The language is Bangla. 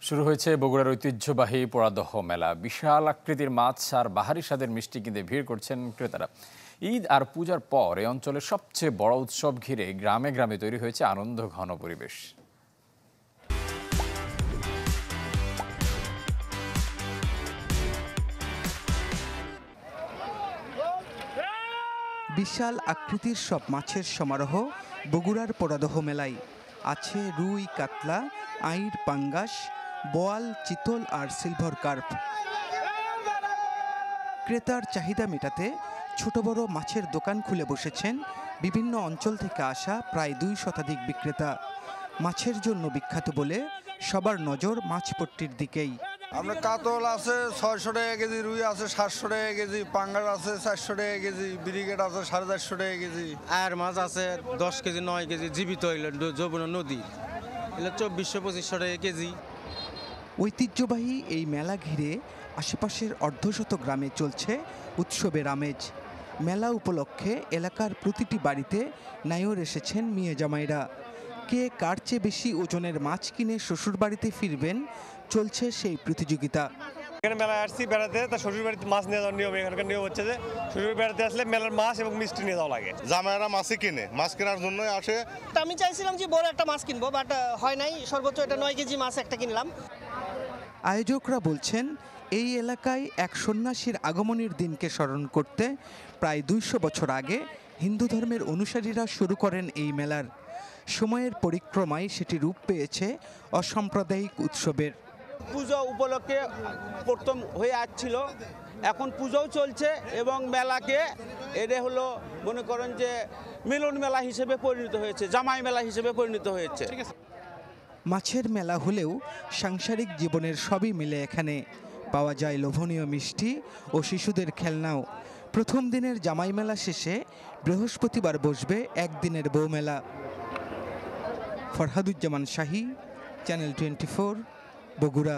শুরু হয়েছে বগুড়ার ঐতিহ্যবাহী পোড়াদহ মেলা। বিশাল আকৃতির মাছ আর বাহারি স্বাদের মিষ্টি কিনতে ভিড় করছেন ক্রেতারা। ঈদ আর পূজার পর এই অঞ্চলের সবচেয়ে বড় উৎসব ঘিরে গ্রামে গ্রামে তৈরি হয়েছে আনন্দ ঘন পরিবেশ। বিশাল আকৃতির সব মাছের সমারোহ বগুড়ার পোড়াদহ মেলায়। আছে রুই, কাতলা, আইড়, পাঙ্গাস, বোয়াল, চিতল আর সিলভার কার্প। ক্রেতার চাহিদা মেটাতে ছোট বড় মাছের দোকান খুলে বসেছেন বিভিন্ন অঞ্চল থেকে আসা প্রায় 2 শতাধিক বিক্রেতা। মাছের জন্য বিখ্যাত বলে সবার নজর মাছপট্টির দিকেই। আমরা কাতল আছে 600 টাকা কেজি, রুই আছে 700 টাকা কেজি, পাঙ্গাস আছে 400 টাকা কেজি, ব্রিগেড আছে 450 টাকা কেজি। আর মাছ আছে 10 কেজি 9 কেজি জীবিত হইল যমুনা নদী, এগুলো 2400-2500 টাকা কেজি। ঐতিহ্যবাহী এই মেলা ঘিরে আশেপাশের অর্ধশত গ্রামে চলছে উৎসবের আমেজ। মেলা উপলক্ষে এলাকার প্রতিটি বাড়িতে নায়র এসেছেন মেয়ে জামাইরা। কে কার চেয়ে বেশি ওজনের মাছ কিনে শ্বশুর বাড়িতে ফিরবেন, চলছে সেই প্রতিযোগিতা। এখানে মেলায় আসছি বেড়াতে, তা শ্বশুর বাড়িতে মাছ নিয়ে যাওয়ার নিয়ম। এখানকার নিয়ম হচ্ছে যে শ্বশুর বেড়াতে আসলে মেলার মাছ এবং মিষ্টি নিয়ে যাওয়া লাগে। জামাইরা মাছই কিনে, মাছ কেনার জন্যই আসে। আমি চাইছিলাম যে বড় একটা মাছ কিনবো, বাট হয় নাই। সর্বোচ্চ এটা 9 কেজি মাছ একটা কিনলাম। আয়োজকরা বলছেন এই এলাকায় এক সন্ন্যাসীর আগমনের দিনকে স্মরণ করতে প্রায় 200 বছর আগে হিন্দু ধর্মের অনুসারীরা শুরু করেন এই মেলার। সময়ের পরিক্রমায় সেটি রূপ পেয়েছে অসাম্প্রদায়িক উৎসবের। পুজো উপলক্ষে প্রথম হয়ে আসছিল, এখন পুজোও চলছে এবং মেলাকে এটা হলো মনে করেন যে মিলন মেলা হিসেবে পরিণত হয়েছে, জামাই মেলা হিসেবে পরিণত হয়েছে। মাছের মেলা হলেও সাংসারিক জীবনের সবই মিলে এখানে। পাওয়া যায় লোভনীয় মিষ্টি ও শিশুদের খেলনাও। প্রথম দিনের জামাই মেলা শেষে বৃহস্পতিবার বসবে একদিনের বউ মেলা। ফরহাদুজ্জামান শাহী, চ্যানেল 24, বগুড়া।